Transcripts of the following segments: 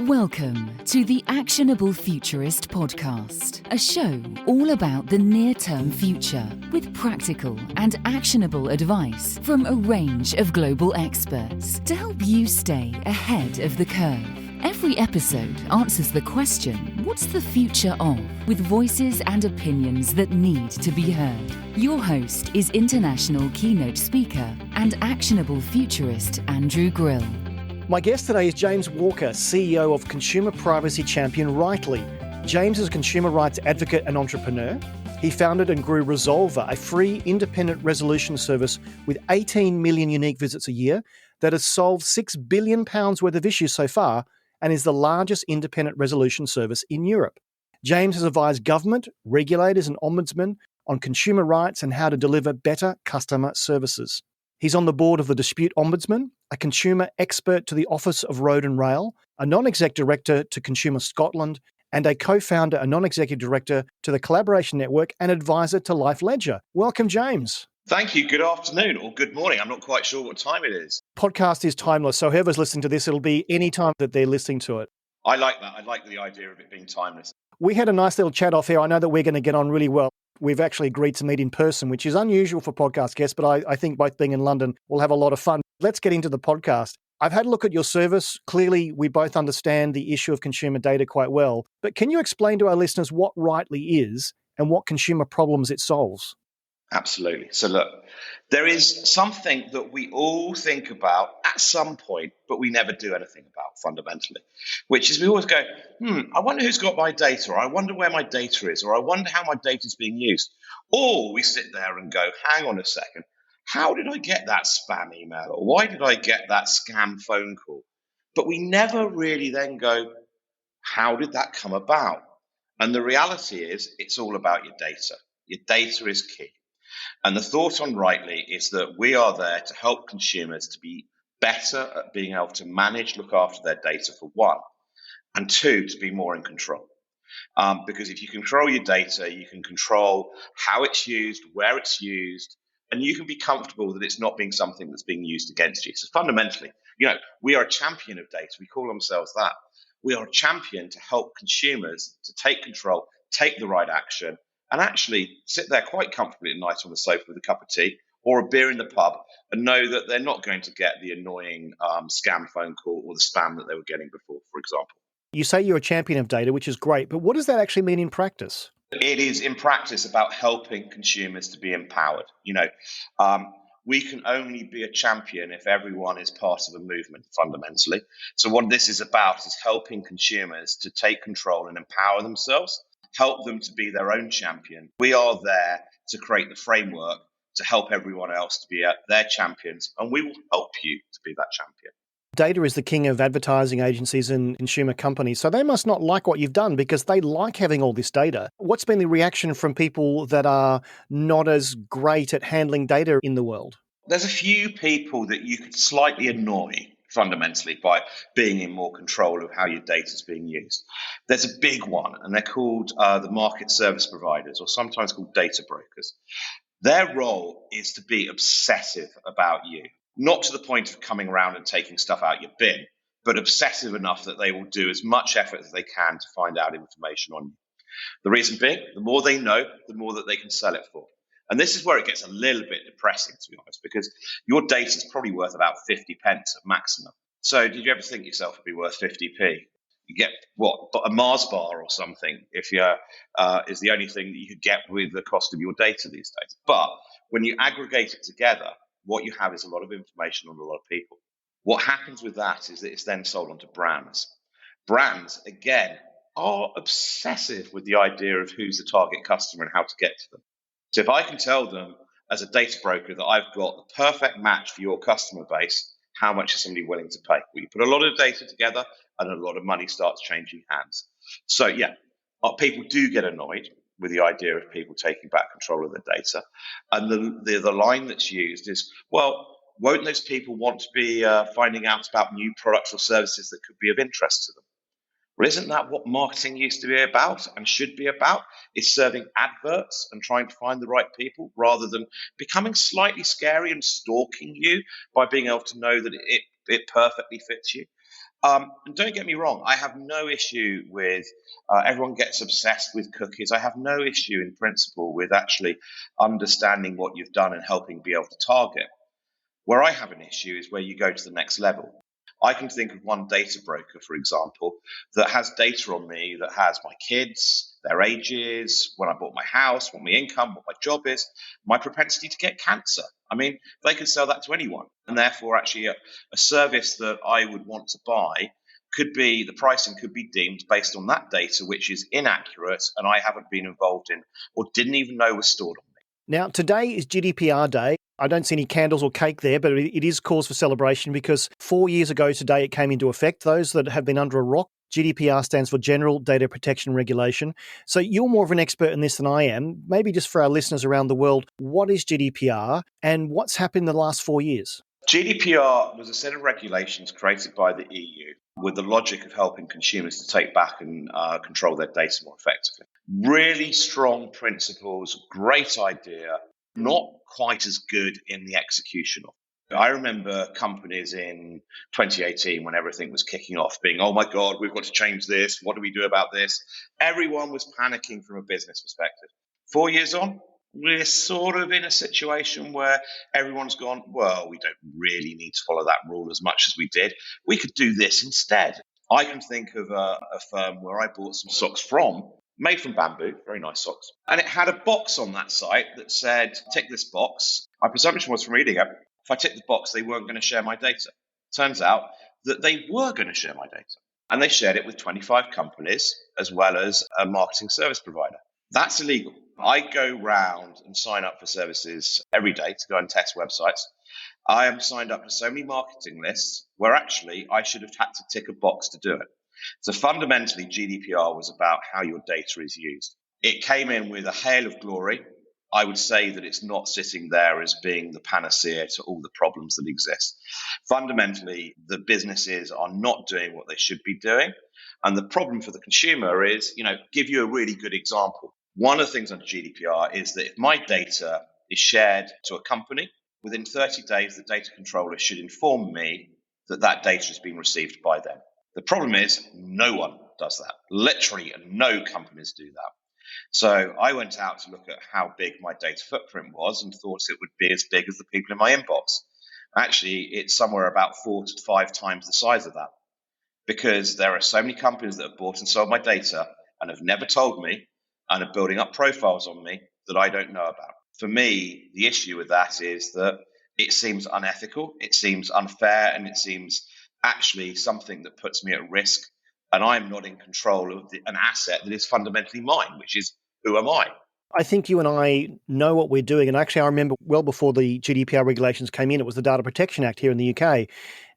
Welcome to the Actionable Futurist podcast, a show all about the near-term future with practical and actionable advice from a range of global experts to help you stay ahead of the curve. Every episode answers the question, what's the future of? With voices and opinions that need to be heard. Your host is international keynote speaker and actionable futurist Andrew Grill. My guest today is James Walker, CEO of consumer privacy champion Rightly. James is a consumer rights advocate and entrepreneur. He founded and grew Resolver, a free independent resolution service with 18 million unique visits a year that has solved £6 billion worth of issues so far and is the largest independent resolution service in Europe. James has advised government, regulators and ombudsmen on consumer rights and how to deliver better customer services. He's on the board of the Dispute Ombudsman, a consumer expert to the Office of Road and Rail, a non-exec director to Consumer Scotland, and a co-founder and non-executive director to the Collaboration Network and advisor to Life Ledger. Welcome, James. Thank you. Good afternoon or good morning. I'm not quite sure what time it is. Podcast is timeless, so whoever's listening to this, it'll be any time that they're listening to it. I like that. I like the idea of it being timeless. We had a nice little chat off here. I know that we're going to get on really well. We've actually agreed to meet in person, which is unusual for podcast guests, but I think both being in London, we'll have a lot of fun. Let's get into the podcast. I've had a look at your service. Clearly, we both understand the issue of consumer data quite well. But can you explain to our listeners what Rightly is and what consumer problems it solves? Absolutely. So look, there is something that we all think about at some point, but we never do anything about fundamentally, which is we always go, I wonder who's got my data, or I wonder where my data is, or I wonder how my data is being used. Or we sit there and go, hang on a second, how did I get that spam email? Or why did I get that scam phone call? But we never really then go, how did that come about? And the reality is it's all about your data. Your data is key. And the thought on Rightly is that we are there to help consumers to be better at being able to manage, look after their data for one, and two, to be more in control. Because if you control your data, you can control how it's used, where it's used, and you can be comfortable that it's not being something that's being used against you. So fundamentally, we are a champion of data. We call ourselves that. We are a champion to help consumers to take control, take the right action, and actually sit there quite comfortably at night on the sofa with a cup of tea or a beer in the pub and know that they're not going to get the annoying scam phone call or the spam that they were getting before, for example. You say you're a champion of data, which is great, but what does that actually mean in practice? It is in practice about helping consumers to be empowered. We can only be a champion if everyone is part of a movement fundamentally. So what this is about is helping consumers to take control and empower themselves, help them to be their own champion. We are there to create the framework to help everyone else to be their champions, and we will help you to be that champion. Data is the king of advertising agencies and consumer companies, so they must not like what you've done because they like having all this data. What's been the reaction from people that are not as great at handling data in the world? There's a few people that you could slightly annoy fundamentally by being in more control of how your data is being used. There's a big one, and they're called the market service providers, or sometimes called data brokers. Their role is to be obsessive about you, not to the point of coming around and taking stuff out your bin, but obsessive enough that they will do as much effort as they can to find out information on you. The reason being, the more they know, the more that they can sell it for. And this is where it gets a little bit depressing, to be honest, because your data is probably worth about 50 pence at maximum. So did you ever think yourself would be worth 50p? You get a Mars bar or something if you is the only thing that you could get with the cost of your data these days. But when you aggregate it together, what you have is a lot of information on a lot of people. What happens with that is that it's then sold onto brands. Brands, again, are obsessive with the idea of who's the target customer and how to get to them. So if I can tell them as a data broker that I've got the perfect match for your customer base, how much is somebody willing to pay? Well, you put a lot of data together and a lot of money starts changing hands. So people do get annoyed with the idea of people taking back control of their data. And the line that's used is, well, won't those people want to be finding out about new products or services that could be of interest to them? Well, isn't that what marketing used to be about and should be about? Is serving adverts and trying to find the right people rather than becoming slightly scary and stalking you by being able to know that it perfectly fits you. And don't get me wrong, I have no issue with everyone gets obsessed with cookies. I have no issue in principle with actually understanding what you've done and helping be able to target. Where I have an issue is where you go to the next level. I can think of one data broker, for example, that has data on me that has my kids, their ages, when I bought my house, what my income, what my job is, my propensity to get cancer. I mean, they could sell that to anyone. And therefore, actually, a service that I would want to buy could be, the pricing could be deemed based on that data, which is inaccurate and I haven't been involved in or didn't even know was stored on me. Now, today is GDPR Day. I don't see any candles or cake there, but it is cause for celebration because 4 years ago today it came into effect. Those that have been under a rock, GDPR stands for General Data Protection Regulation. So you're more of an expert in this than I am. Maybe just for our listeners around the world, what is GDPR and what's happened in the last 4 years? GDPR was a set of regulations created by the EU with the logic of helping consumers to take back and control their data more effectively. Really strong principles, great idea, not quite as good in the execution of it. I remember companies in 2018 when everything was kicking off being, oh my God, we've got to change this. What do we do about this? Everyone was panicking from a business perspective. 4 years on, we're sort of in a situation where everyone's gone, well, we don't really need to follow that rule as much as we did. We could do this instead. I can think of a firm where I bought some socks from, made from bamboo, very nice socks. And it had a box on that site that said, tick this box. My presumption was from reading it, if I ticked the box, they weren't going to share my data. Turns out that they were going to share my data. And they shared it with 25 companies as well as a marketing service provider. That's illegal. I go round and sign up for services every day to go and test websites. I am signed up for so many marketing lists where actually I should have had to tick a box to do it. So fundamentally, GDPR was about how your data is used. It came in with a hail of glory. I would say that it's not sitting there as being the panacea to all the problems that exist. Fundamentally, the businesses are not doing what they should be doing. And the problem for the consumer is, give you a really good example. One of the things under GDPR is that if my data is shared to a company, within 30 days, the data controller should inform me that that data has been received by them. The problem is no one does that. Literally no companies do that. So I went out to look at how big my data footprint was and thought it would be as big as the people in my inbox. Actually, it's somewhere about 4 to 5 times the size of that because there are so many companies that have bought and sold my data and have never told me and are building up profiles on me that I don't know about. For me, the issue with that is that it seems unethical, it seems unfair, and it seems actually something that puts me at risk. And I'm not in control of an asset that is fundamentally mine, which is who am I? I think you and I know what we're doing. And actually, I remember well before the GDPR regulations came in, it was the Data Protection Act here in the UK.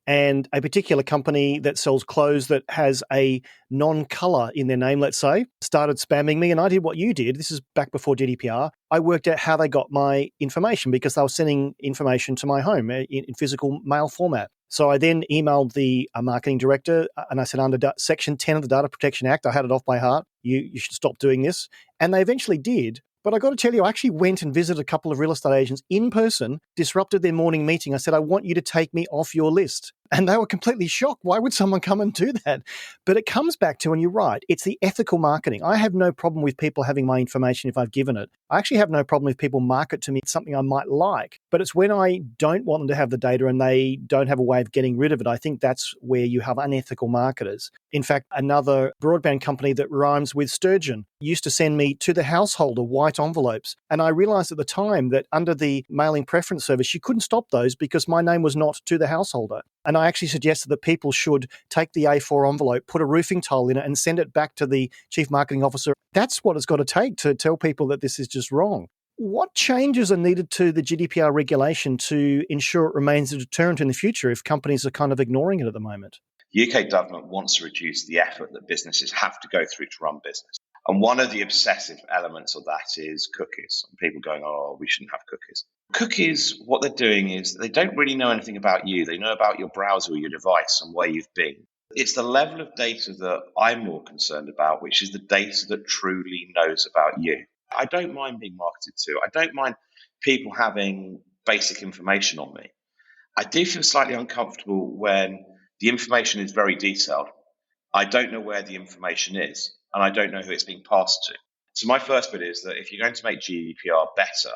And a particular company that sells clothes that has a non-colour in their name, let's say, started spamming me. And I did what you did. This is back before GDPR. I worked out how they got my information because they were sending information to my home in physical mail format. So I then emailed the marketing director and I said, under Section 10 of the Data Protection Act, I had it off by heart. You should stop doing this. And they eventually did. But I got to tell you, I actually went and visited a couple of real estate agents in person, disrupted their morning meeting. I said, I want you to take me off your list. And they were completely shocked. Why would someone come and do that? But it comes back to, and you're right, it's the ethical marketing. I have no problem with people having my information if I've given it. I actually have no problem if people market to me something I might like. But it's when I don't want them to have the data and they don't have a way of getting rid of it. I think that's where you have unethical marketers. In fact, another broadband company that rhymes with Sturgeon used to send me to the householder white envelopes. And I realized at the time that under the mailing preference service, you couldn't stop those because my name was not to the householder. And I actually suggested that people should take the A4 envelope, put a roofing tile in it and send it back to the chief marketing officer. That's what it's got to take to tell people that this is just wrong. What changes are needed to the GDPR regulation to ensure it remains a deterrent in the future if companies are kind of ignoring it at the moment? The UK government wants to reduce the effort that businesses have to go through to run business. And one of the obsessive elements of that is cookies. And people going, oh, we shouldn't have cookies. Cookies, what they're doing is they don't really know anything about you. They know about your browser or your device and where you've been. It's the level of data that I'm more concerned about, which is the data that truly knows about you. I don't mind being marketed to. I don't mind people having basic information on me. I do feel slightly uncomfortable when The information is very detailed. I don't know where the information is, and I don't know who it's being passed to. So my first bit is that if you're going to make GDPR better,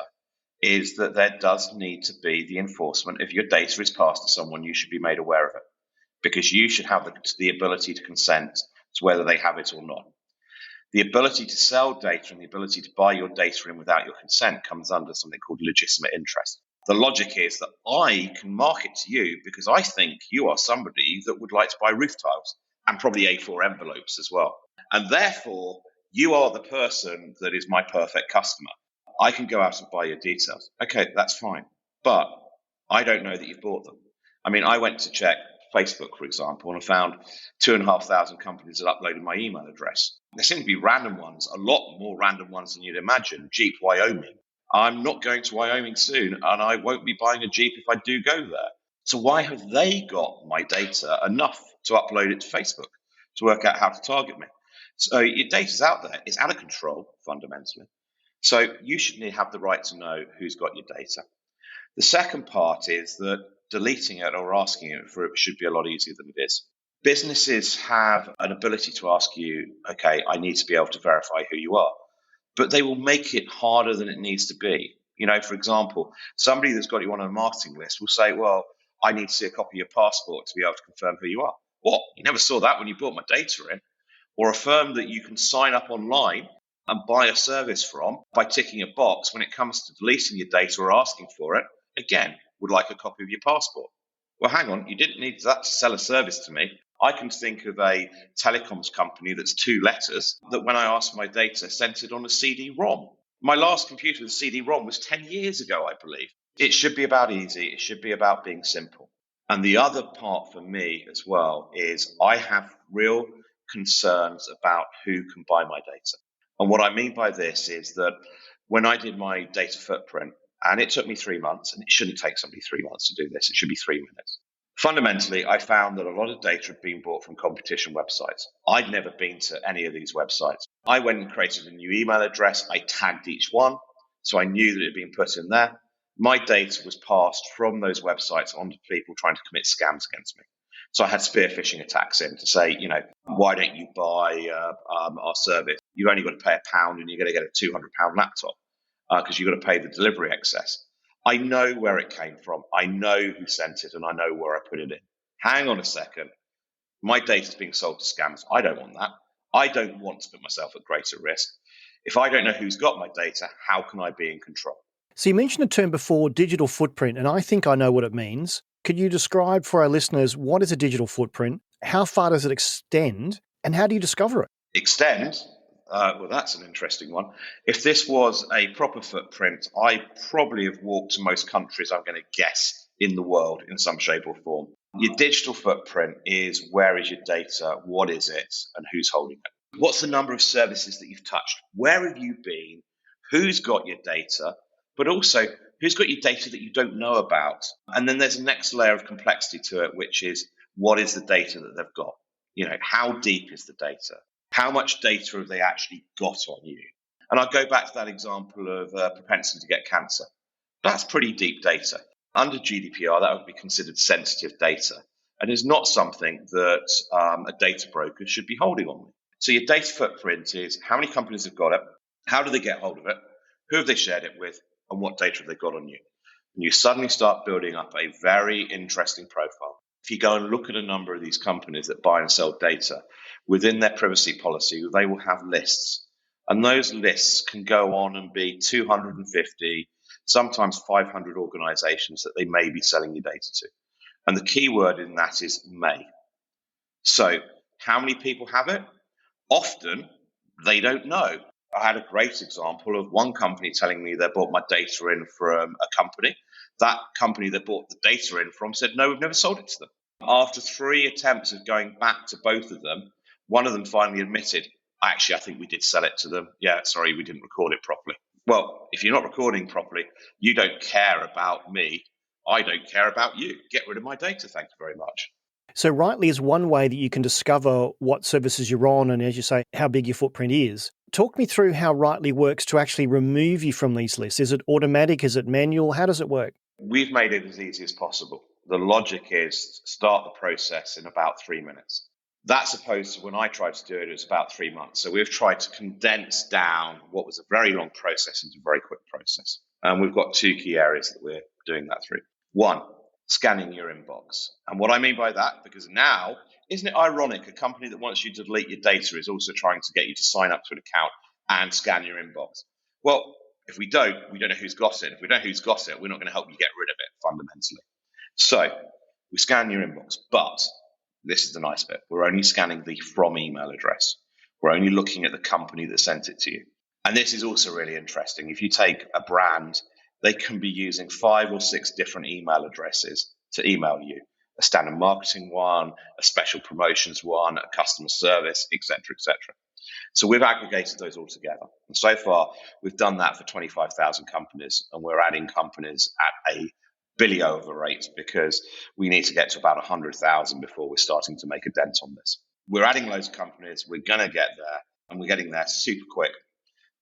is that there does need to be the enforcement. If your data is passed to someone, you should be made aware of it, because you should have the ability to consent to whether they have it or not. The ability to sell data and the ability to buy your data in without your consent comes under something called legitimate interest. The logic is that I can market to you because I think you are somebody that would like to buy roof tiles and probably A4 envelopes as well. And therefore, you are the person that is my perfect customer. I can go out and buy your details. Okay, that's fine. But I don't know that you've bought them. I mean, I went to check Facebook, for example, and I found 2,500 companies that uploaded my email address. There seem to be random ones, a lot more random ones than you'd imagine. Jeep, Wyoming. I'm not going to Wyoming soon, and I won't be buying a Jeep if I do go there. So why have they got my data enough to upload it to Facebook to work out how to target me? So your data's out there. It's out of control, fundamentally. So you should have the right to know who's got your data. The second part is that deleting it or asking it for it should be a lot easier than it is. Businesses have an ability to ask you, okay, I need to be able to verify who you are, but they will make it harder than it needs to be. You know, for example, somebody that's got you on a marketing list will say, well, I need to see a copy of your passport to be able to confirm who you are. What? You never saw that when you brought my data in. Or a firm that you can sign up online and buy a service from by ticking a box when it comes to deleting your data or asking for it, again, would like a copy of your passport. Well, hang on, you didn't need that to sell a service to me. I can think of a telecoms company that's 2 letters that when I asked for my data, sent it on a CD-ROM. My last computer with a CD-ROM was 10 years ago, I believe. It should be about easy. It should be about being simple. And the other part for me as well is I have real concerns about who can buy my data. And what I mean by this is that when I did my data footprint, and it took me 3 months, and it shouldn't take somebody 3 months to do this. It should be 3 minutes. Fundamentally, I found that a lot of data had been bought from competition websites. I'd never been to any of these websites. I went and created a new email address. I tagged each one, so I knew that it had been put in there. My data was passed from those websites onto people trying to commit scams against me. So I had spear phishing attacks in to say, you know, why don't you buy our service? You've only got to pay £1 and you're going to get a £200 laptop because you've got to pay the delivery excess. I know where it came from. I know who sent it and I know where I put it in. Hang on a second. My data's being sold to scams. I don't want that. I don't want to put myself at greater risk. If I don't know who's got my data, how can I be in control? So you mentioned a term before, digital footprint, and I think I know what it means. Could you describe for our listeners what is a digital footprint, how far does it extend, and how do you discover it? Extend? Well, that's an interesting one. If this was a proper footprint, I probably have walked to most countries, I'm going to guess, in the world in some shape or form. Your digital footprint is where is your data, what is it, and who's holding it? What's the number of services that you've touched? Where have you been? Who's got your data? But also, who's got your data that you don't know about? And then there's a next layer of complexity to it, which is what is the data that they've got? You know, how deep is the data? How much data have they actually got on you? And I'll go back to that example of propensity to get cancer. That's pretty deep data. Under GDPR, that would be considered sensitive data and is not something that a data broker should be holding on with. So your data footprint is how many companies have got it, how do they get hold of it, who have they shared it with, and what data have they got on you? And you suddenly start building up a very interesting profile. If you go and look at a number of these companies that buy and sell data, within their privacy policy, they will have lists. And those lists can go on and be 250, sometimes 500 organizations that they may be selling your data to. And the key word in that is may. So how many people have it? Often they don't know. I had a great example of one company telling me they bought my data in from a company. That company they bought the data in from said, no, we've never sold it to them. After 3 attempts of going back to both of them, one of them finally admitted, actually, I think we did sell it to them. Yeah, sorry, we didn't record it properly. Well, if you're not recording properly, you don't care about me. I don't care about you. Get rid of my data. Thank you very much. So Rightly is one way that you can discover what services you're on and, as you say, how big your footprint is. Talk me through how Rightly works to actually remove you from these lists. Is it automatic? Is it manual? How does it work? We've made it as easy as possible. the logic is start the process in about 3 minutes. That's opposed to when I tried to do it, it was about 3 months. So we've tried to condense down what was a very long process into a very quick process. And we've got two key areas that we're doing that through. One, scanning your inbox. And what I mean by that, because now, isn't it ironic, a company that wants you to delete your data is also trying to get you to sign up to an account and scan your inbox? Well, if we don't know who's got it. If we don't know who's got it, we're not going to help you get rid of it fundamentally. So we scan your inbox, but this is the nice bit. We're only scanning the from email address. We're only looking at the company that sent it to you. And this is also really interesting. If you take a brand, they can be using 5 or 6 different email addresses to email you. A standard marketing one, a special promotions one, a customer service, etc., etc. So we've aggregated those all together. And so far, we've done that for 25,000 companies, and we're adding companies at a billion of a rate because we need to get to about 100,000 before we're starting to make a dent on this. We're adding loads of companies. We're going to get there, and we're getting there super quick.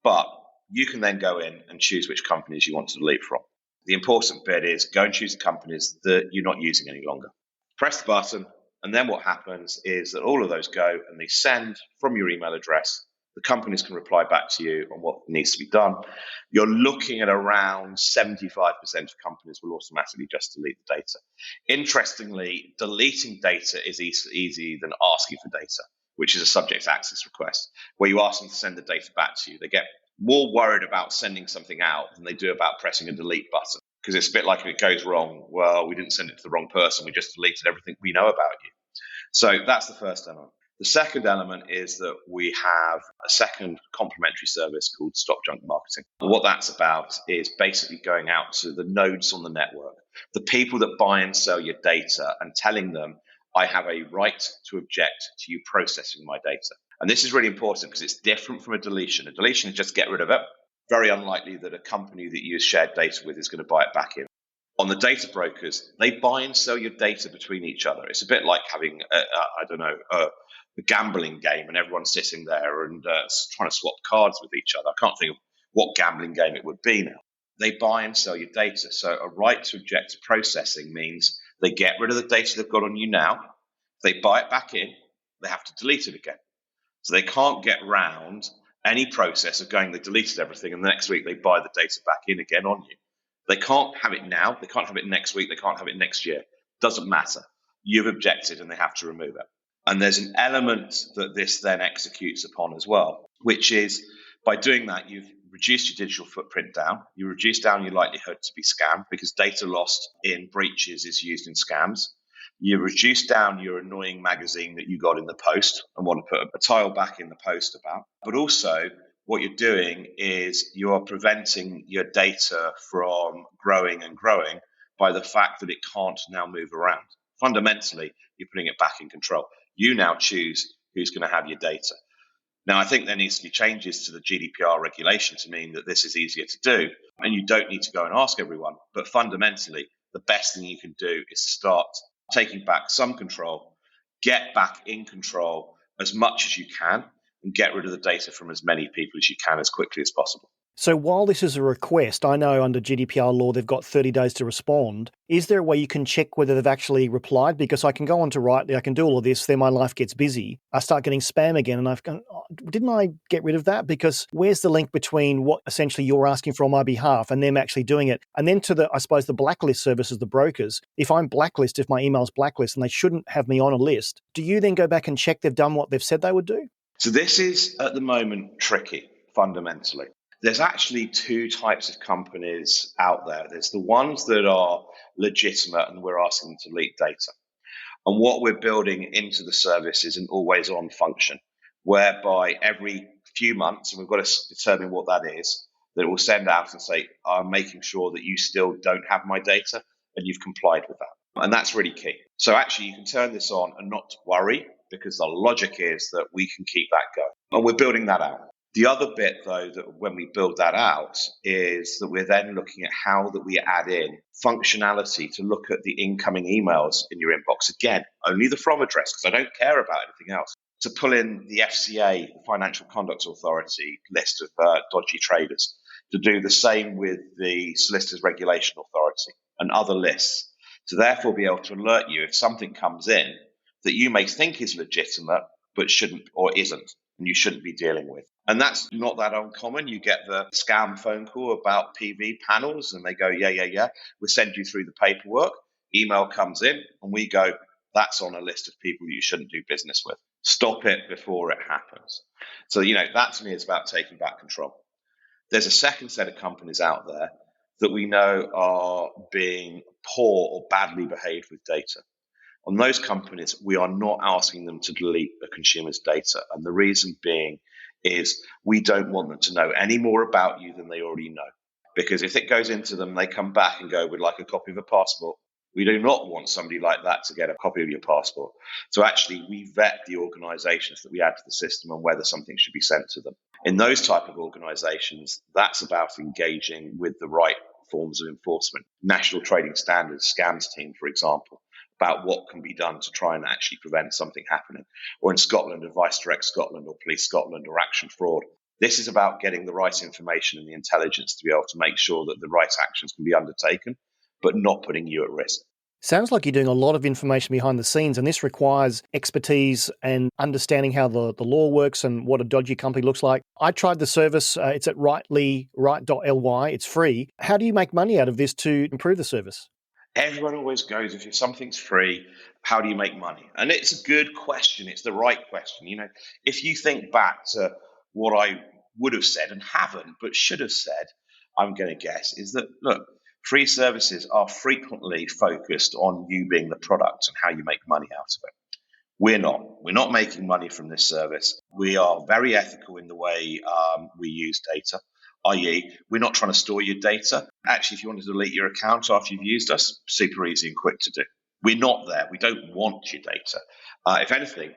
But you can then go in and choose which companies you want to delete from. The important bit is go and choose the companies that you're not using any longer. Press the button, and then what happens is that all of those go and they send from your email address. The companies can reply back to you on what needs to be done. You're looking at around 75% of companies will automatically just delete the data. Interestingly, deleting data is easier than asking for data, which is a subject access request, where you ask them to send the data back to you. They get more worried about sending something out than they do about pressing a delete button, because it's a bit like if it goes wrong, well, we didn't send it to the wrong person, we just deleted everything we know about you. So that's the first element. The second element is that we have a second complementary service called Stop Junk Marketing. What that's about is basically going out to the nodes on the network, the people that buy and sell your data, and telling them, I have a right to object to you processing my data. And this is really important because it's different from a deletion. A deletion is just get rid of it. Very unlikely that a company that you use shared data with is going to buy it back in. On the data brokers, they buy and sell your data between each other. It's a bit like having, a gambling game and everyone's sitting there and trying to swap cards with each other. I can't think of what gambling game it would be now. They buy and sell your data. So a right to object to processing means they get rid of the data they've got on you now. If they buy it back in, they have to delete it again. So they can't get round any process of going, they deleted everything, and the next week they buy the data back in again on you. They can't have it now. They can't have it next week. They can't have it next year. Doesn't matter. You've objected and they have to remove it. And there's an element that this then executes upon as well, which is by doing that, you've reduced your digital footprint down. You reduce down your likelihood to be scammed because data lost in breaches is used in scams. You reduce down your annoying magazine that you got in the post and want to put a tile back in the post about. But also, what you're doing is you're preventing your data from growing and growing by the fact that it can't now move around. Fundamentally, you're putting it back in control. You now choose who's going to have your data. Now, I think there needs to be changes to the GDPR regulation to mean that this is easier to do, and you don't need to go and ask everyone. But fundamentally, the best thing you can do is start taking back some control, get back in control as much as you can, and get rid of the data from as many people as you can as quickly as possible. So while this is a request, I know under GDPR law they've got 30 days to respond. Is there a way you can check whether they've actually replied? Because I can go on to Rightly, I can do all of this, then my life gets busy. I start getting spam again and I've gone, didn't I get rid of that? Because where's the link between what essentially you're asking for on my behalf and them actually doing it? And then to the, I suppose, the blacklist services, the brokers, if I'm blacklisted, if my email's blacklist and they shouldn't have me on a list, do you then go back and check they've done what they've said they would do? So this is at the moment tricky, fundamentally. There's actually two types of companies out there. There's the ones that are legitimate and we're asking them to delete data. And what we're building into the service is an always-on function, whereby every few months, and we've got to determine what that is, that it will send out and say, I'm making sure that you still don't have my data and you've complied with that. And that's really key. So actually you can turn this on and not worry, because the logic is that we can keep that going. And we're building that out. The other bit, though, that when we build that out is that we're then looking at how that we add in functionality to look at the incoming emails in your inbox. Again, only the from address, because I don't care about anything else. To pull in the FCA, the Financial Conduct Authority list of dodgy traders. To do the same with the Solicitors Regulation Authority and other lists. to therefore be able to alert you if something comes in that you may think is legitimate but shouldn't or isn't, and you shouldn't be dealing with. And that's not that uncommon. You get the scam phone call about PV panels, and they go, yeah, we'll send you through the paperwork. Email comes in, and we go, that's on a list of people you shouldn't do business with. Stop it before it happens. So, that to me is about taking back control. There's a second set of companies out there that we know are being poor or badly behaved with data. On those companies, we are not asking them to delete a consumer's data. And the reason being is we don't want them to know any more about you than they already know. Because if it goes into them, they come back and go, we'd like a copy of a passport. We do not want somebody like that to get a copy of your passport. So actually, we vet the organizations that we add to the system and whether something should be sent to them. In those type of organizations, that's about engaging with the right forms of enforcement. National Trading Standards, scams team, for example, about what can be done to try and actually prevent something happening. Or in Scotland, Advice Direct Scotland or Police Scotland or Action Fraud. This is about getting the right information and the intelligence to be able to make sure that the right actions can be undertaken, but not putting you at risk. Sounds like you're doing a lot of information behind the scenes, and this requires expertise and understanding how the law works and what a dodgy company looks like. I tried the service. It's at right.ly. It's free. How do you make money out of this to improve the service? Everyone always goes, if something's free, how do you make money? And it's a good question. It's the right question. If you think back to what I would have said and haven't, but should have said, I'm going to guess, is that, look, free services are frequently focused on you being the product and how you make money out of it. We're not. We're not making money from this service. We are very ethical in the way we use data, i.e., we're not trying to store your data. Actually, if you want to delete your account after you've used us, super easy and quick to do. We're not there. We don't want your data. If anything,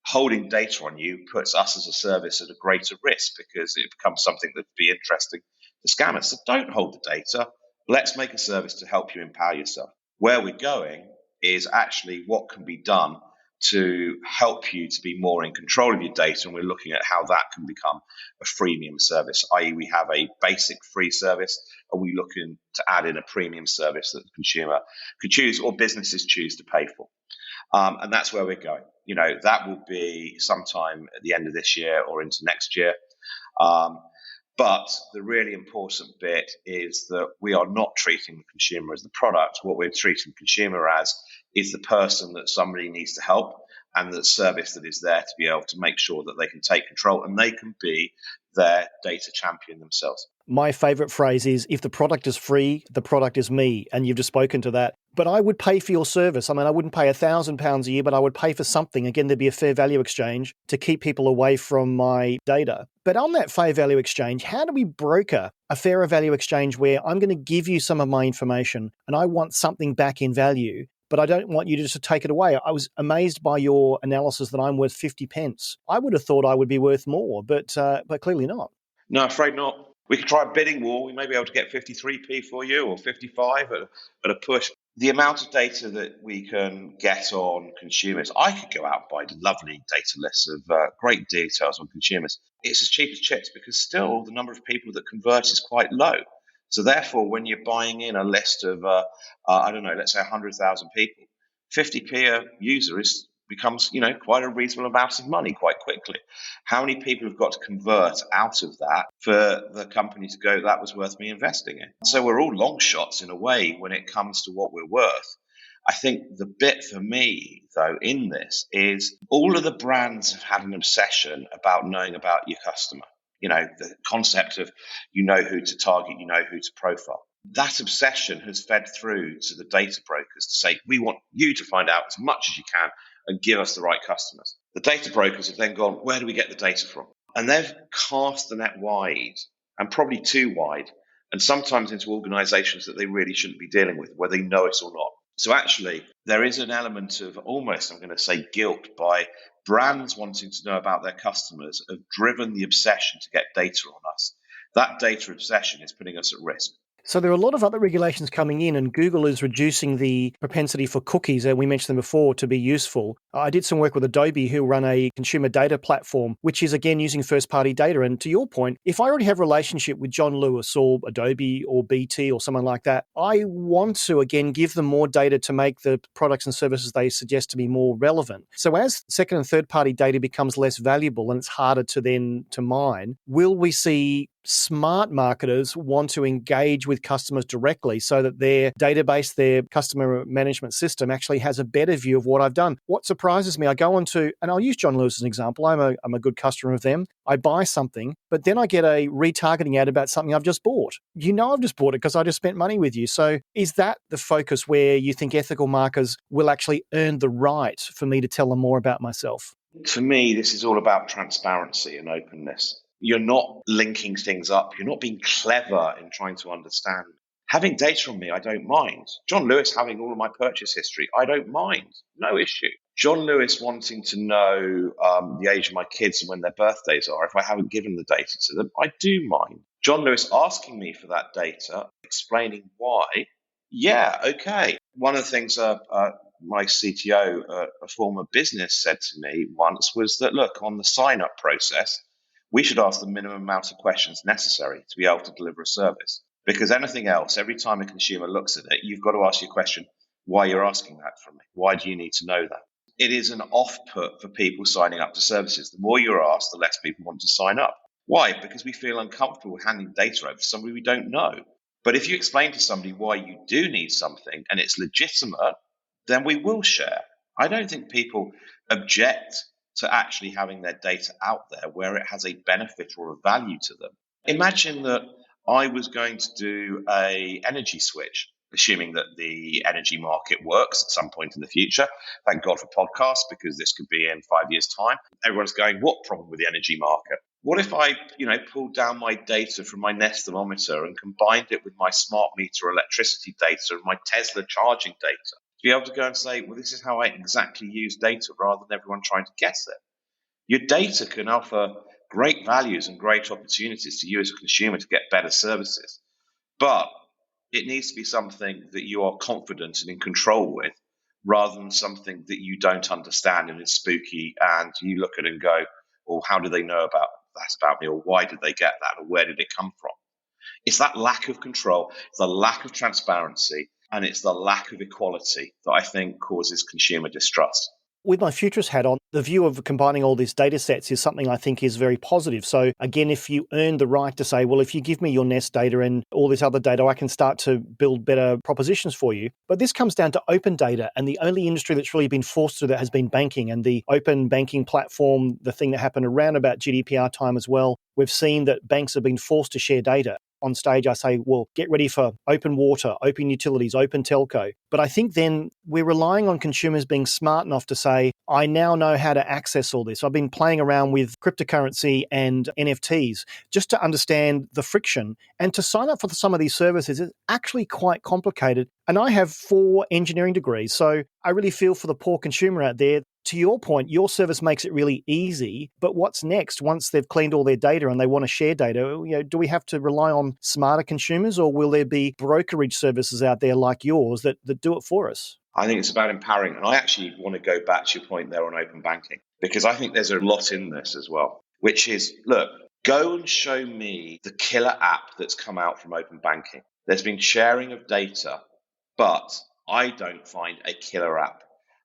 holding data on you puts us as a service at a greater risk because it becomes something that would be interesting to scammers. So don't hold the data. Let's make a service to help you empower yourself. Where we're going is actually what can be done to help you to be more in control of your data. And we're looking at how that can become a freemium service, i.e. we have a basic free service, and we're looking to add in a premium service that the consumer could choose or businesses choose to pay for. And that's where we're going. That will be sometime at the end of this year or into next year. But the really important bit is that we are not treating the consumer as the product. What we're treating the consumer as is the person that somebody needs to help and the service that is there to be able to make sure that they can take control and they can be their data champion themselves. My favorite phrase is, if the product is free, the product is me. And you've just spoken to that. But I would pay for your service. I mean, I wouldn't pay £1,000 a year, but I would pay for something. Again, there'd be a fair value exchange to keep people away from my data. But on that fair value exchange, how do we broker a fairer value exchange where I'm going to give you some of my information and I want something back in value, but I don't want you to just take it away? I was amazed by your analysis that I'm worth 50 pence. I would have thought I would be worth more, but clearly not. No, afraid not. We could try a bidding war. We may be able to get 53p for you or 55 at a push. The amount of data that we can get on consumers, I could go out and buy lovely data lists of great details on consumers. It's as cheap as chips because still the number of people that convert is quite low. So therefore, when you're buying in a list of, let's say 100,000 people, 50p a user becomes, quite a reasonable amount of money quite quickly. How many people have got to convert out of that for the company to go, that was worth me investing in? So we're all long shots in a way when it comes to what we're worth. I think the bit for me, though, in this is all of the brands have had an obsession about knowing about your customer. The concept of you know who to target, you know who to profile. That obsession has fed through to the data brokers to say, we want you to find out as much as you can and give us the right customers. The data brokers have then gone, where do we get the data from? And they've cast the net wide, and probably too wide, and sometimes into organizations that they really shouldn't be dealing with, whether they know it or not. So actually, there is an element of almost, I'm going to say, guilt by brands wanting to know about their customers have driven the obsession to get data on us. That data obsession is putting us at risk. So there are a lot of other regulations coming in, and Google is reducing the propensity for cookies, and we mentioned them before, to be useful. I did some work with Adobe, who run a consumer data platform, which is again using first-party data. And to your point, if I already have a relationship with John Lewis or Adobe or BT or someone like that, I want to again give them more data to make the products and services they suggest to be more relevant. So as second and third-party data becomes less valuable and it's harder to mine, will we see smart marketers want to engage with customers directly so that their database, their customer management system actually has a better view of what I've done? What surprises me, I go on to, and I'll use John Lewis as an example. I'm a good customer of them. I buy something, but then I get a retargeting ad about something I've just bought. You know I've just bought it because I just spent money with you. So is that the focus where you think ethical marketers will actually earn the right for me to tell them more about myself? For me, this is all about transparency and openness. You're not linking things up. You're not being clever in trying to understand. Having data on me, I don't mind. John Lewis having all of my purchase history, I don't mind. No issue. John Lewis wanting to know the age of my kids and when their birthdays are, if I haven't given the data to them, I do mind. John Lewis asking me for that data, explaining why, yeah, okay. One of the things my CTO, a former business, said to me once was that, look, on the sign-up process, we should ask the minimum amount of questions necessary to be able to deliver a service. Because anything else, every time a consumer looks at it, you've got to ask your question, why you're asking that from me? Why do you need to know that? It is an off-put for people signing up to services. The more you're asked, the less people want to sign up. Why? Because we feel uncomfortable handing data over to somebody we don't know. But if you explain to somebody why you do need something and it's legitimate, then we will share. I don't think people object to actually having their data out there where it has a benefit or a value to them. Imagine that I was going to do an energy switch, assuming that the energy market works at some point in the future. Thank God for podcasts, because this could be in 5 years' time. Everyone's going, what problem with the energy market? What if I, pulled down my data from my Nest thermometer and combined it with my smart meter electricity data and my Tesla charging data? To be able to go and say, well, this is how I exactly use data, rather than everyone trying to guess it. Your data can offer great values and great opportunities to you as a consumer to get better services. But it needs to be something that you are confident and in control with, rather than something that you don't understand and is spooky and you look at it and go, well, how do they know about that about me? Or why did they get that? Or where did it come from? It's that lack of control, it's the lack of transparency, and it's the lack of equality that I think causes consumer distrust. With my futurist hat on, the view of combining all these data sets is something I think is very positive. So again, if you earn the right to say, well, if you give me your Nest data and all this other data, I can start to build better propositions for you. But this comes down to open data, and the only industry that's really been forced to that has been banking, and the open banking platform, the thing that happened around about GDPR time as well. We've seen that banks have been forced to share data. On stage, I say, well, get ready for open water, open utilities, open telco. But I think then we're relying on consumers being smart enough to say, I now know how to access all this. I've been playing around with cryptocurrency and NFTs just to understand the friction. And to sign up for some of these services is actually quite complicated. And I have 4 engineering degrees, so I really feel for the poor consumer out there. To your point, your service makes it really easy, but what's next once they've cleaned all their data and they want to share data? Do we have to rely on smarter consumers, or will there be brokerage services out there like yours that do it for us? I think it's about empowering. And I actually want to go back to your point there on open banking, because I think there's a lot in this as well, which is, look, go and show me the killer app that's come out from open banking. There's been sharing of data, but I don't find a killer app.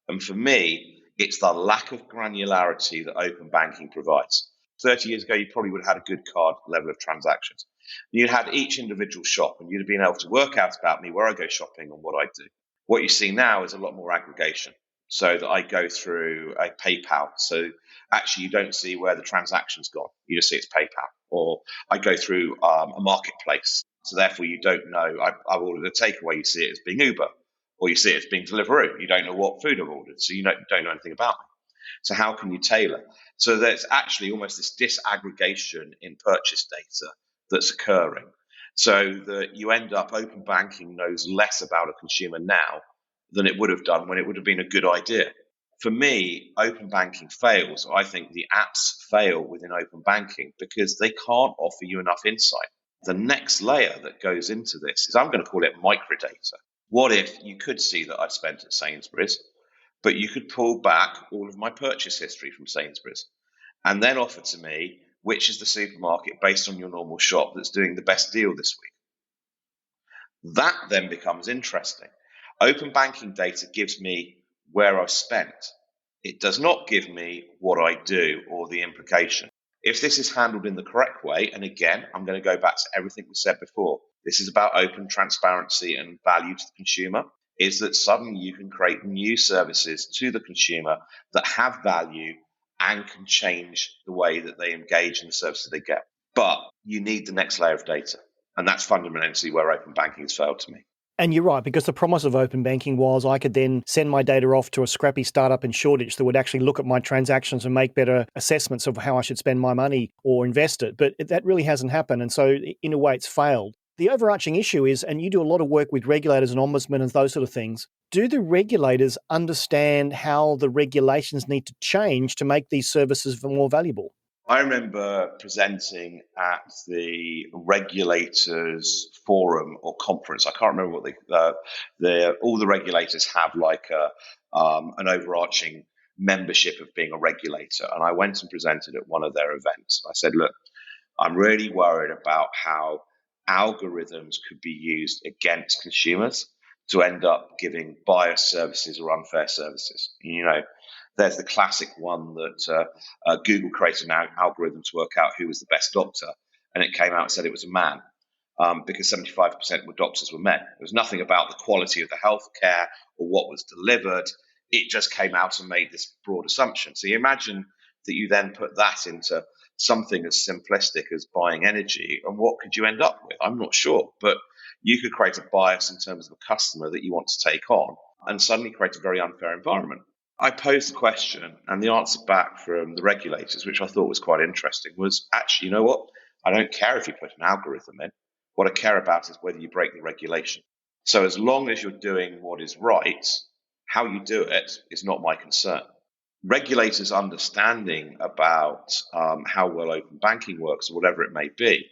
And for me, it's the lack of granularity that open banking provides. 30 years ago, you probably would have had a good card level of transactions. You'd had each individual shop, and you'd have been able to work out about me where I go shopping and what I do. What you see now is a lot more aggregation, so that I go through a PayPal. So actually, you don't see where the transaction's gone. You just see it's PayPal. Or I go through a marketplace. So therefore, you don't know. I've ordered a takeaway. You see it as being Uber. Or you see it as being Deliveroo. You don't know what food I've ordered, so you don't know anything about me. So how can you tailor? So there's actually almost this disaggregation in purchase data that's occurring, so that you end up, open banking knows less about a consumer now than it would have done when it would have been a good idea. For me, open banking fails. I think the apps fail within open banking because they can't offer you enough insight. The next layer that goes into this is, I'm going to call it microdata. What if you could see that I'd spent at Sainsbury's, but you could pull back all of my purchase history from Sainsbury's and then offer to me which is the supermarket based on your normal shop that's doing the best deal this week? That then becomes interesting. Open banking data gives me where I've spent. It does not give me what I do or the implication. If this is handled in the correct way, and again, I'm going to go back to everything we said before, this is about open transparency and value to the consumer, is that suddenly you can create new services to the consumer that have value and can change the way that they engage in the services they get. But you need the next layer of data. And that's fundamentally where open banking has failed to me. And you're right, because the promise of open banking was I could then send my data off to a scrappy startup in Shoreditch that would actually look at my transactions and make better assessments of how I should spend my money or invest it. But that really hasn't happened. And so in a way, it's failed. The overarching issue is, and you do a lot of work with regulators and ombudsmen and those sort of things, do the regulators understand how the regulations need to change to make these services more valuable? I remember presenting at the Regulators Forum or conference. I can't remember what all the regulators have like an overarching membership of being a regulator. And I went and presented at one of their events. I said, look, I'm really worried about how algorithms could be used against consumers to end up giving biased services or unfair services. There's the classic one that Google created an algorithm to work out who was the best doctor, and it came out and said it was a man because 75% of doctors were men. There was nothing about the quality of the healthcare or what was delivered. It just came out and made this broad assumption. So you imagine that you then put that into something as simplistic as buying energy, and what could you end up with? I'm not sure, but you could create a bias in terms of a customer that you want to take on and suddenly create a very unfair environment. I posed the question, and the answer back from the regulators, which I thought was quite interesting, was actually, you know what? I don't care if you put an algorithm in. What I care about is whether you break the regulation. So as long as you're doing what is right, how you do it is not my concern. Regulators' understanding about how well open banking works, or whatever it may be,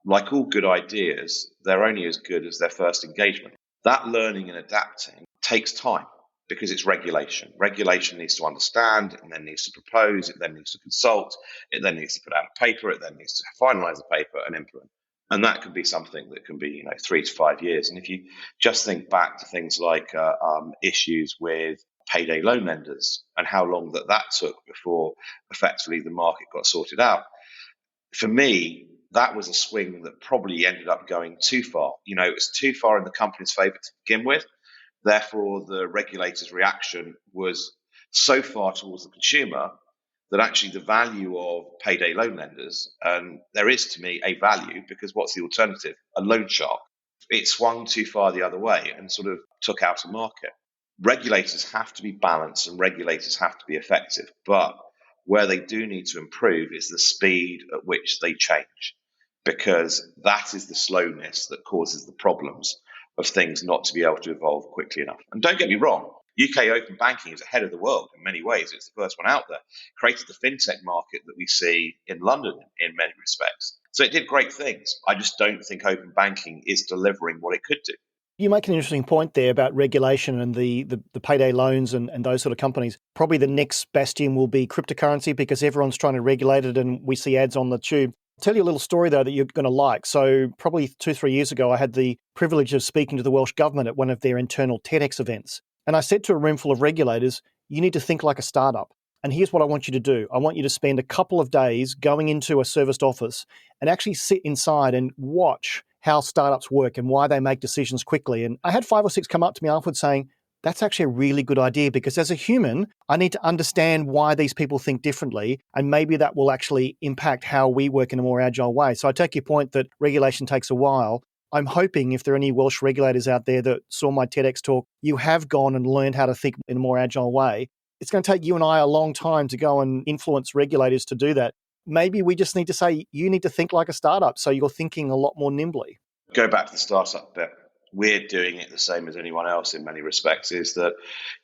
like all good ideas, they're only as good as their first engagement. That learning and adapting takes time, because it's regulation. Regulation needs to understand, and then needs to propose, it then needs to consult, it then needs to put out a paper, it then needs to finalize the paper and implement. And that can be something that can be 3 to 5 years. And if you just think back to things like issues with payday loan lenders and how long that took before effectively the market got sorted out, for me, that was a swing that probably ended up going too far. It was too far in the company's favor to begin with. Therefore, the regulator's reaction was so far towards the consumer that actually the value of payday loan lenders, and there is to me a value, because what's the alternative? A loan shark. It swung too far the other way and sort of took out a market. Regulators have to be balanced and regulators have to be effective, but where they do need to improve is the speed at which they change, because that is the slowness that causes the problems of things not to be able to evolve quickly enough. And don't get me wrong, UK open banking is ahead of the world in many ways. It's the first one out there. Created the fintech market that we see in London in many respects. So it did great things. I just don't think open banking is delivering what it could do. You make an interesting point there about regulation and the payday loans and those sort of companies. Probably the next bastion will be cryptocurrency, because everyone's trying to regulate it and we see ads on the tube. I'll tell you a little story, though, that you're going to like. So probably 2-3 years ago, I had the privilege of speaking to the Welsh Government at one of their internal TEDx events. And I said to a room full of regulators, you need to think like a startup. And here's what I want you to do. I want you to spend a couple of days going into a serviced office and actually sit inside and watch how startups work and why they make decisions quickly. And I had 5 or 6 come up to me afterwards saying, that's actually a really good idea, because as a human, I need to understand why these people think differently, and maybe that will actually impact how we work in a more agile way. So I take your point that regulation takes a while. I'm hoping if there are any Welsh regulators out there that saw my TEDx talk, you have gone and learned how to think in a more agile way. It's going to take you and I a long time to go and influence regulators to do that. Maybe we just need to say, you need to think like a startup, so you're thinking a lot more nimbly. Go back to the startup bit. We're doing it the same as anyone else in many respects, is that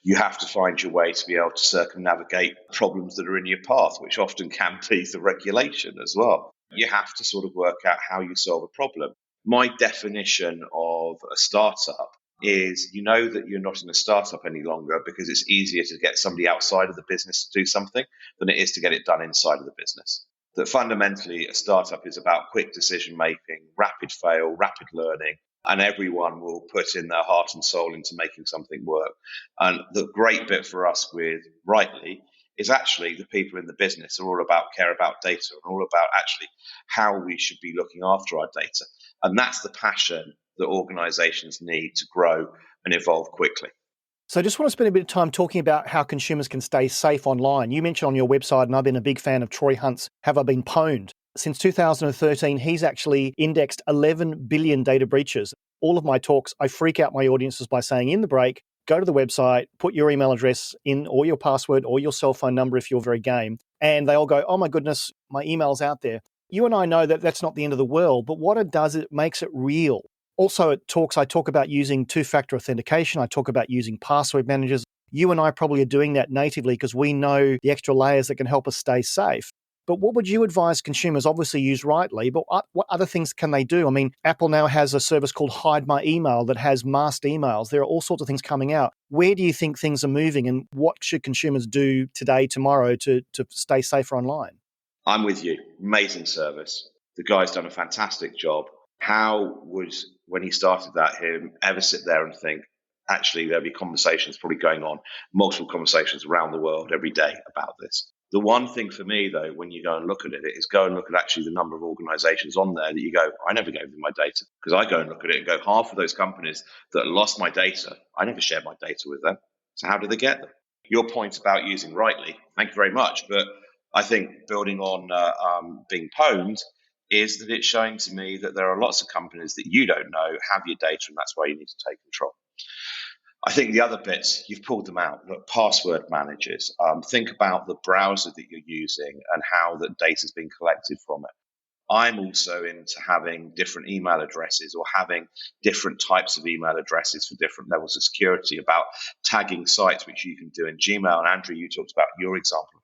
you have to find your way to be able to circumnavigate problems that are in your path, which often can be the regulation as well. You have to sort of work out how you solve a problem. My definition of a startup is you know that you're not in a startup any longer because it's easier to get somebody outside of the business to do something than it is to get it done inside of the business. That fundamentally a startup is about quick decision making, rapid fail, rapid learning, and everyone will put in their heart and soul into making something work. And the great bit for us with Rightly is actually the people in the business are all about care about data and all about actually how we should be looking after our data. And that's the passion that organizations need to grow and evolve quickly. So I just want to spend a bit of time talking about how consumers can stay safe online. You mentioned on your website, and I've been a big fan of Troy Hunt's Have I Been Pwned? Since 2013, he's actually indexed 11 billion data breaches. All of my talks, I freak out my audiences by saying in the break, go to the website, put your email address in or your password or your cell phone number if you're very game. And they all go, oh my goodness, my email's out there. You and I know that that's not the end of the world, but what it does, it makes it real. Also, I talk about using two-factor authentication. I talk about using password managers. You and I probably are doing that natively because we know the extra layers that can help us stay safe. But what would you advise consumers? Obviously use Rightly, but what other things can they do? I mean, Apple now has a service called Hide My Email that has masked emails. There are all sorts of things coming out. Where do you think things are moving, and what should consumers do today, tomorrow to stay safer online? I'm with you. Amazing service. The guy's done a fantastic job. How would, when he started that, him ever sit there and think, actually, there'll be conversations probably going on, multiple conversations around the world every day about this. The one thing for me, though, when you go and look at it, is go and look at actually the number of organizations on there that you go, I never gave them my data. Because I go and look at it and go, half of those companies that lost my data, I never shared my data with them. So how did they get them? Your point about using Rightly, thank you very much. But I think building on being pwned is that it's showing to me that there are lots of companies that you don't know have your data, and that's why you need to take control. I think the other bits, you've pulled them out. Look, password managers. Think about the browser that you're using and how that data is being collected from it. I'm also into having different email addresses or having different types of email addresses for different levels of security, about tagging sites, which you can do in Gmail. And Andrew, you talked about your example of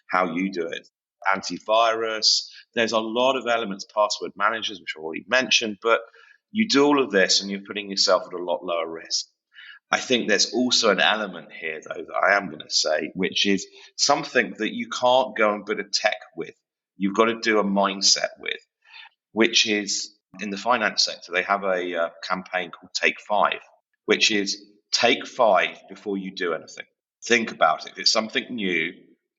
how you do it. Antivirus. There's a lot of elements, password managers, which I already mentioned, but you do all of this and you're putting yourself at a lot lower risk. I think there's also an element here, though, that I am going to say, which is something that you can't go and build a tech with. You've got to do a mindset with, which is in the finance sector, they have a campaign called Take 5, which is take 5 before you do anything. Think about it. If it's something new,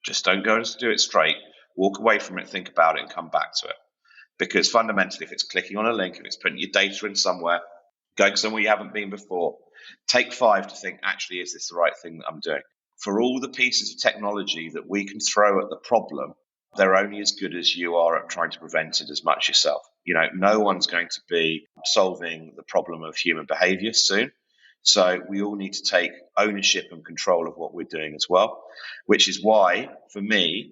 just don't go and do it straight. Walk away from it, think about it, and come back to it. Because fundamentally, if it's clicking on a link, if it's putting your data in somewhere, going somewhere you haven't been before, take 5 to think, actually, is this the right thing that I'm doing? For all the pieces of technology that we can throw at the problem, they're only as good as you are at trying to prevent it as much yourself. No one's going to be solving the problem of human behavior soon. So we all need to take ownership and control of what we're doing as well, which is why, for me,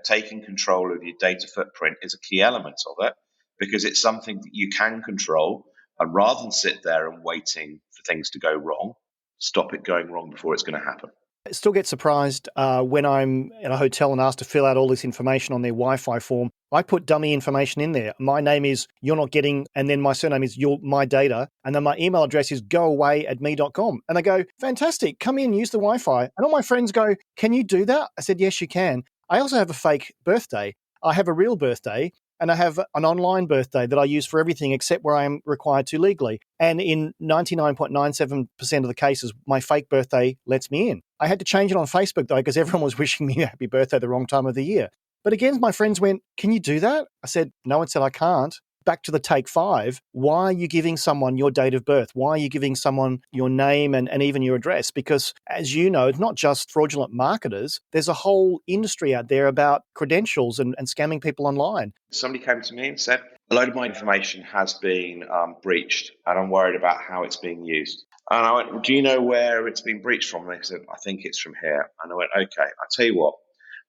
taking control of your data footprint is a key element of it, because it's something that you can control. And rather than sit there and waiting for things to go wrong, stop it going wrong before it's going to happen. I still get surprised when I'm in a hotel and asked to fill out all this information on their Wi-Fi form. I put dummy information in there. My name is you're not getting, and then my surname is my data, and then my email address is goaway@me.com. And they go, fantastic, come in, use the Wi-Fi. And all my friends go, can you do that? I said, yes, you can. I also have a fake birthday. I have a real birthday, and I have an online birthday that I use for everything except where I am required to legally. And in 99.97% of the cases, my fake birthday lets me in. I had to change it on Facebook, though, because everyone was wishing me a happy birthday the wrong time of the year. But again, my friends went, can you do that? I said, no, it said I can't. Back to the take 5. Why are you giving someone your date of birth? Why are you giving someone your name and even your address? Because as you know, it's not just fraudulent marketers. There's a whole industry out there about credentials and scamming people online. Somebody came to me and said, a load of my information has been breached and I'm worried about how it's being used. And I went, well, do you know where it's been breached from? And they said, I think it's from here. And I went, okay, I'll tell you what,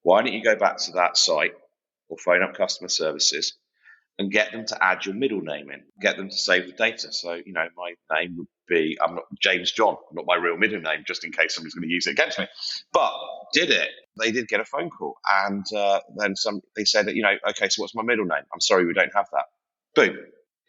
why don't you go back to that site or phone up customer services and get them to add your middle name in, get them to save the data. So, my name would be, I'm not James John, not my real middle name, just in case somebody's going to use it against me. But did it. they did get a phone call. And then they said, okay, so what's my middle name? I'm sorry, we don't have that. Boom.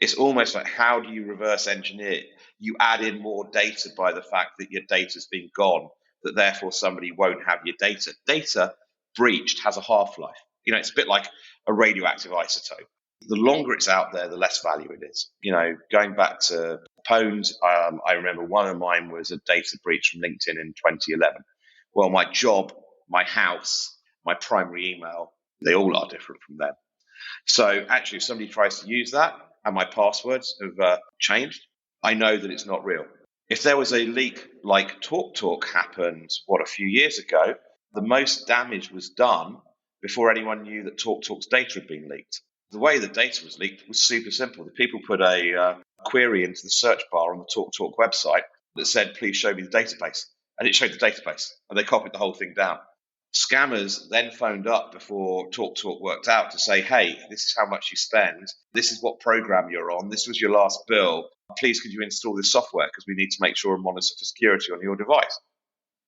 It's almost like, how do you reverse engineer? You add in more data by the fact that your data's been gone, that therefore somebody won't have your data. Data breached has a half-life. It's a bit like a radioactive isotope. The longer it's out there, the less value it is. Going back to Pwned, I remember one of mine was a data breach from LinkedIn in 2011. Well, my job, my house, my primary email, they all are different from them. So actually, if somebody tries to use that and my passwords have changed, I know that it's not real. If there was a leak like TalkTalk happened, a few years ago, the most damage was done before anyone knew that TalkTalk's data had been leaked. The way the data was leaked was super simple. The people put a query into the search bar on the TalkTalk website that said, please show me the database. And it showed the database, and they copied the whole thing down. Scammers then phoned up before TalkTalk worked out to say, hey, this is how much you spend. This is what program you're on. This was your last bill. Please, could you install this software because we need to make sure and monitor for security on your device.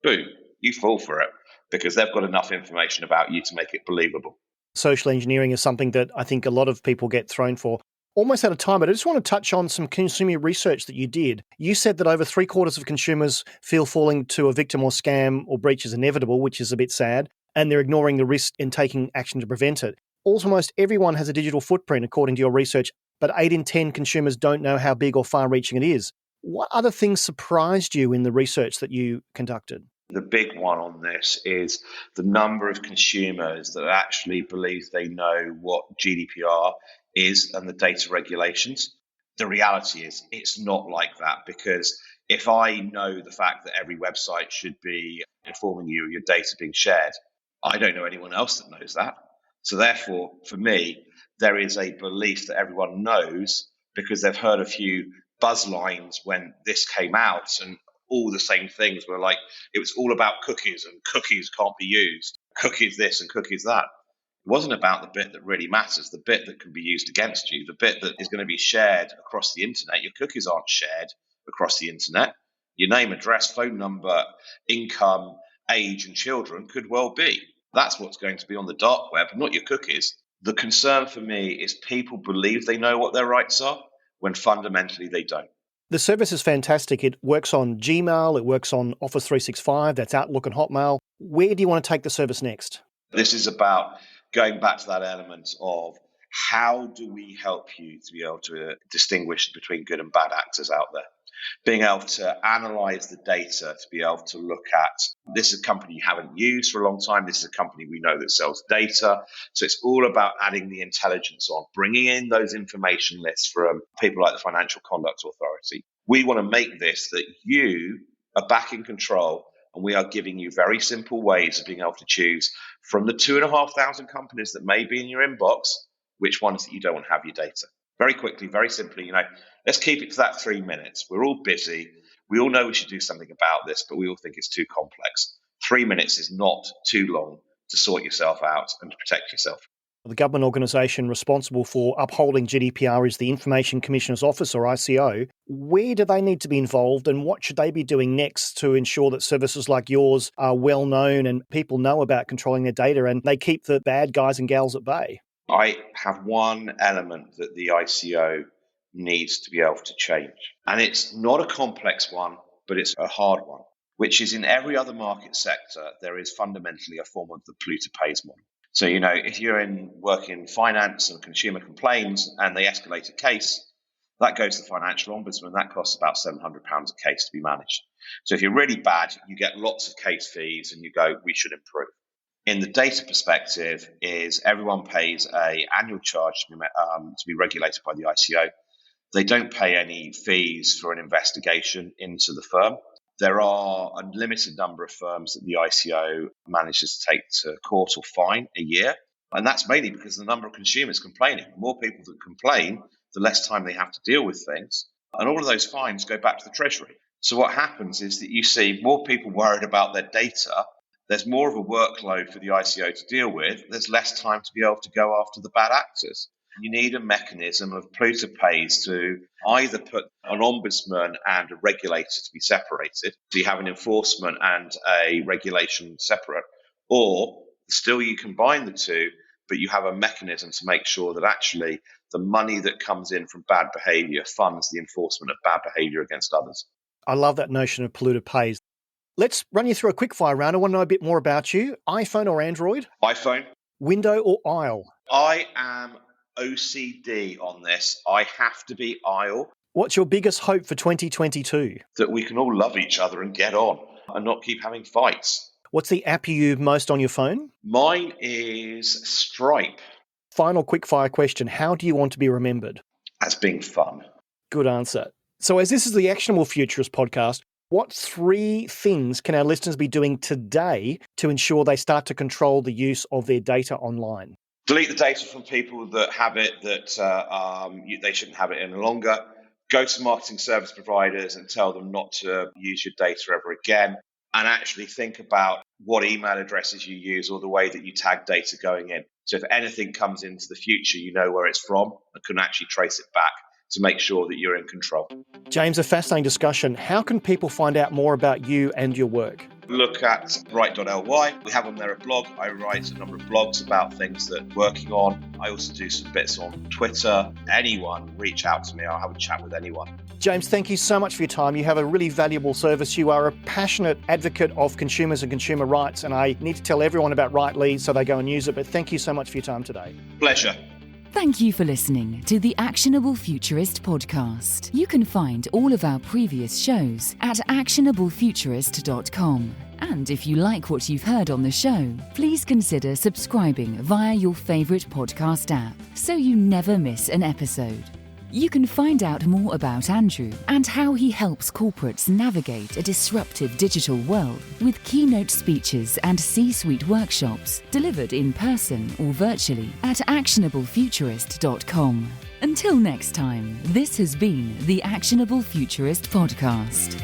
Boom, you fall for it because they've got enough information about you to make it believable. Social engineering is something that I think a lot of people get thrown for. Almost out of time, but I just want to touch on some consumer research that you did. You said that over 3/4 of consumers feel falling to a victim or scam or breach is inevitable, which is a bit sad, and they're ignoring the risk and taking action to prevent it. Almost everyone has a digital footprint, according to your research, but 8 in 10 consumers don't know how big or far-reaching it is. What other things surprised you in the research that you conducted? The big one on this is the number of consumers that actually believe they know what GDPR is and the data regulations. The reality is it's not like that, because if I know the fact that every website should be informing you of your data being shared, I don't know anyone else that knows that. So therefore, for me, there is a belief that everyone knows because they've heard a few buzz lines when this came out, and all the same things were like, it was all about cookies and cookies can't be used, cookies this and cookies that. It wasn't about the bit that really matters, the bit that can be used against you, the bit that is going to be shared across the internet. Your cookies aren't shared across the internet. Your name, address, phone number, income, age, and children could well be. That's what's going to be on the dark web, not your cookies. The concern for me is people believe they know what their rights are when fundamentally they don't. The service is fantastic. It works on Gmail, it works on Office 365, that's Outlook and Hotmail. Where do you want to take the service next? This is about going back to that element of how do we help you to be able to distinguish between good and bad actors out there? Being able to analyze the data, to be able to look at, this is a company you haven't used for a long time, this is a company we know that sells data. So it's all about adding the intelligence on, bringing in those information lists from people like the Financial Conduct Authority. We want to make this that you are back in control, and we are giving you very simple ways of being able to choose from the 2,500 companies that may be in your inbox, which ones that you don't want to have your data. Very quickly, very simply, let's keep it to that 3 minutes. We're all busy. We all know we should do something about this, but we all think it's too complex. 3 minutes is not too long to sort yourself out and to protect yourself. The government organisation responsible for upholding GDPR is the Information Commissioner's Office, or ICO. Where do they need to be involved, and what should they be doing next to ensure that services like yours are well known and people know about controlling their data and they keep the bad guys and gals at bay? I have one element that the ICO needs to be able to change. And it's not a complex one, but it's a hard one, which is in every other market sector, there is fundamentally a form of the polluter pays model. So, if you're working in finance and consumer complaints and they escalate a case, that goes to the Financial Ombudsman. That costs about £700 a case to be managed. So if you're really bad, you get lots of case fees and you go, we should improve. In the data perspective, is everyone pays an annual charge to be regulated by the ICO. They don't pay any fees for an investigation into the firm. There are a limited number of firms that the ICO manages to take to court or fine a year. And that's mainly because the number of consumers complaining. The more people that complain, the less time they have to deal with things. And all of those fines go back to the Treasury. So what happens is that you see more people worried about their data. There's more of a workload for the ICO to deal with. There's less time to be able to go after the bad actors. You need a mechanism of polluter pays to either put an ombudsman and a regulator to be separated, so you have an enforcement and a regulation separate, Or still you combine the two, but you have a mechanism to make sure that actually the money that comes in from bad behaviour funds the enforcement of bad behaviour against others. I love that notion of polluter pays. Let's run you through a quick fire round. I want to know a bit more about you. iPhone or Android? iPhone. Window or aisle? I am OCD on this. I have to be aisle. What's your biggest hope for 2022? That we can all love each other and get on and not keep having fights. What's the app you use most on your phone? Mine is Stripe. Final quickfire question. How do you want to be remembered? As being fun. Good answer. So as this is the Actionable Futurist podcast, what 3 things can our listeners be doing today to ensure they start to control the use of their data online? Delete the data from people that have it, that they shouldn't have it any longer. Go to marketing service providers and tell them not to use your data ever again. And actually think about what email addresses you use or the way that you tag data going in. So if anything comes into the future, you know where it's from and can actually trace it back to make sure that you're in control. James, a fascinating discussion. How can people find out more about you and your work? Look at write.ly. We have on there a blog. I write a number of blogs about things that I'm working on. I also do some bits on Twitter. Anyone, reach out to me. I'll have a chat with anyone. James, thank you so much for your time. You have a really valuable service. You are a passionate advocate of consumers and consumer rights, and I need to tell everyone about Rightly so they go and use it. But thank you so much for your time today. Pleasure. Thank you for listening to the Actionable Futurist podcast. You can find all of our previous shows at actionablefuturist.com. And if you like what you've heard on the show, please consider subscribing via your favourite podcast app so you never miss an episode. You can find out more about Andrew and how he helps corporates navigate a disruptive digital world with keynote speeches and C-suite workshops delivered in person or virtually at actionablefuturist.com. Until next time, this has been the Actionable Futurist podcast.